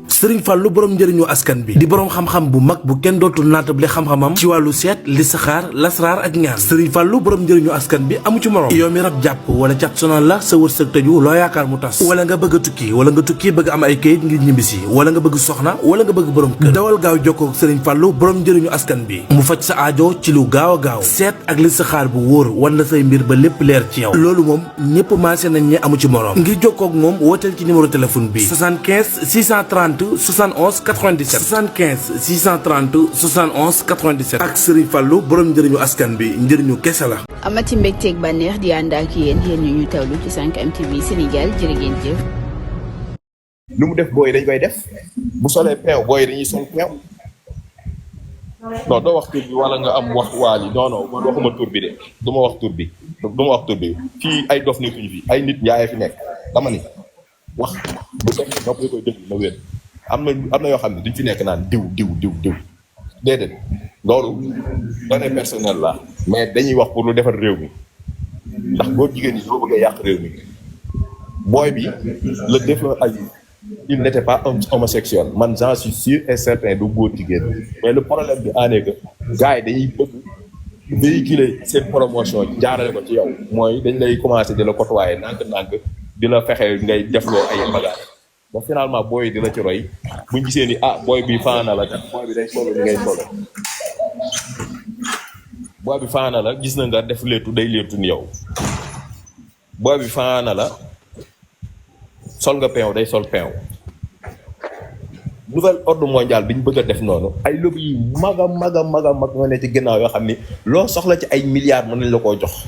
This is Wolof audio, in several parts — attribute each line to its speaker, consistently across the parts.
Speaker 1: Serigne Fallou borom njëriñu askan bi di borom xam-xam bu mag bu kenn dootul naatable xam-xamam ci wàllu seet listixaar lasraar ak ñaan Serigne Fallou borom njëriñu askan bi amu ci morom yow mi rab jàpp wala cat sonal la sa wërsëg tëju loo yaakaar mu tas wala nga bëgg a tukki wala nga tukki bëgg am ay kayit ngir ñibbisi wala nga bëgg soxna wala nga bëgg borom kër dawal gaaw jokkoo ak Serigne Fallou borom njëriñu askan bi mu faj sa aajo ci lu gaaw a gaaw seet ak listixaar bu wóor wan la say mbir ba lépp leer ci yow loolu moom ñëpp maase nañ ñi amu ci morom ngir jokkoo ak moom wooteel ci numéro téléphone bi 75 630 71 97 75 630 71 97 ak Serigne Fallou borom njëriñu askan bi njëriñu kese la.
Speaker 2: amati mbégteeg bànneex di ànd ak yéen ñu tawlu ci 5M TV Sénégal jërë ngeen jëf.
Speaker 3: lu mu def booy dañ koy def bu solee peew booy dañuy sol peew non doo wax tur bi wala nga am wax waali non non man waxuma tur bi de du ma wax tur bi fii ay dof nekkuñu fi ay nit njaay fi nekk dama ni wax bu fekkee nopp koy déglu na wér. am na yoo xam ne duñ fi nekk naan diw déedéet loolu données personnelles la mais dañuy wax pour lu defar réew mi ndax góor jigéen ñi ñoo bëgg a yàq réew mi booy bi le défunt Aziz il n'était pas homosexuel man j'en suis sûr et certain du góor jigéen mais le problème bi en est que gars yi dañuy bëgg véhiculer seen promotion jaarale ko ci yow mooy dañ lay commencer di la côtoyer nànk di la fexe ngay defloo ay bagages ba finalement booy di la ci roy buñ gisee ni booy bi faana la kat booy bi day solo ni ngay solo booy bi faana la gis na nga def leetu day leetu ni yow booy bi faana la sol nga peew day sol peew nouvel ordre mondial bi ñu bëgg a def noonu ay lobby yi mag ñoo ne ci ginnaaw yoo xam ni loo soxla ci ay milliards mën nañ la koo jox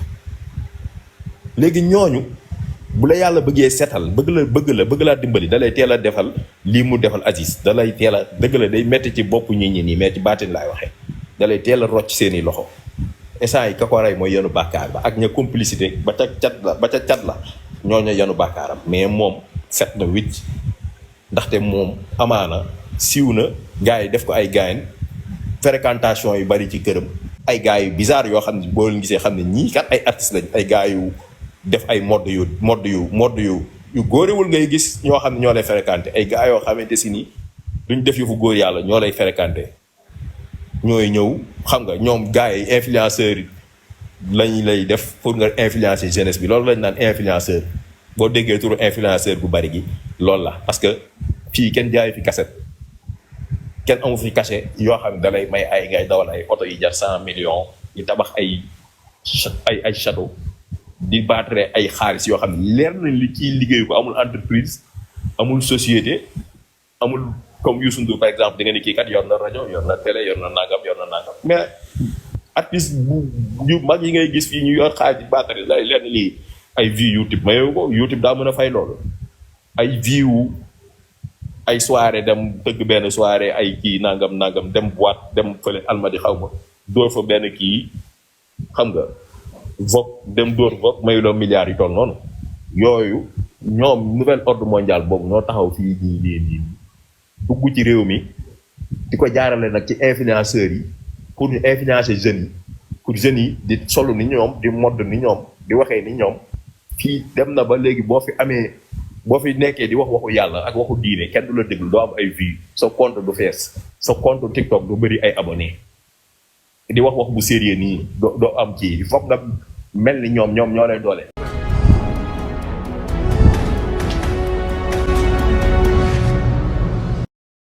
Speaker 3: léegi ñooñu bu la yàlla bëggee seetal bëgg laa dimbali da lay teel a defal lii mu defal Aziz da lay teel a dëgg la day metti ci bopp ñi nii mais ci baatin laay waxee da lay teel a rocc seeni loxo instant yi ka ko rey mooy yenu bàkkaar ba ak ña complicité ba ca cat la ñooñu yenu bàkkaaram mais moom set na wicc ndaxte moom amaana siiw na gars yi def ko ay gaayen fréquentation yu bari ci këram ay gars yu bizarre yoo xam ne boo leen gisee xam ne ñii kat ay artistes lañ ay gars yu def ay mode yu góorewul ngay gis ñoo xam ne ñoo lay fréquenté ay gars yoo xamante si ni duñ def yëfu góor yàlla ñoo lay fréquenté ñooy ñëw xam nga ñoom gars yi influenceurs yi lañ lay def pour nga influencer jeunesse bi loolu lañ naan influenceur boo déggee turu influenceur bu bari gi loolu la parce que fii kenn jaay fi cassette kenn amu fi cachet yoo xam ne da lay may ay ngay dawal ay oto yi jar 100 millions ñu tabax ay château di battre ay xaalis yoo xam ne leer na li ciy liggéey ko amul entreprise amul société amul comme Youssou Ndour par exemple di nga ni kii kat yor na rajo yor na télé yor na nangam mais artiste yu mag yi ngay gis fii ñu yor xaalis di battre lay leer na lii ay vie YouTube mayoo ko YouTube daa mën a fay loolu ay vie wu ay soirée dem tëgg benn soirée ay kii nangam dem boîte dem fële almadi xaw ma dóor fa benn kii xam nga Vogue dem dóor Vogue mayuloo milliards yi toll noonu yooyu ñoom nouvel ordre mondial boobu ñoo taxaw fii nii dugg ci réew mi di ko jaarale nag ci influenceurs yi pour ñu influencer jeunes yi pour jeunes yi di solu ni ñoom di mode ni ñoom di waxee ni ñoom fii dem na ba léegi boo fi nekkee di wax waxu yàlla ak waxu diine kenn du la déglu doo am ay vues sa compte du fees sa compte TikTok du bëri ay abonnés di wax bu sérieux nii doo am kii foog nga mel ni ñoom ñoo lay doole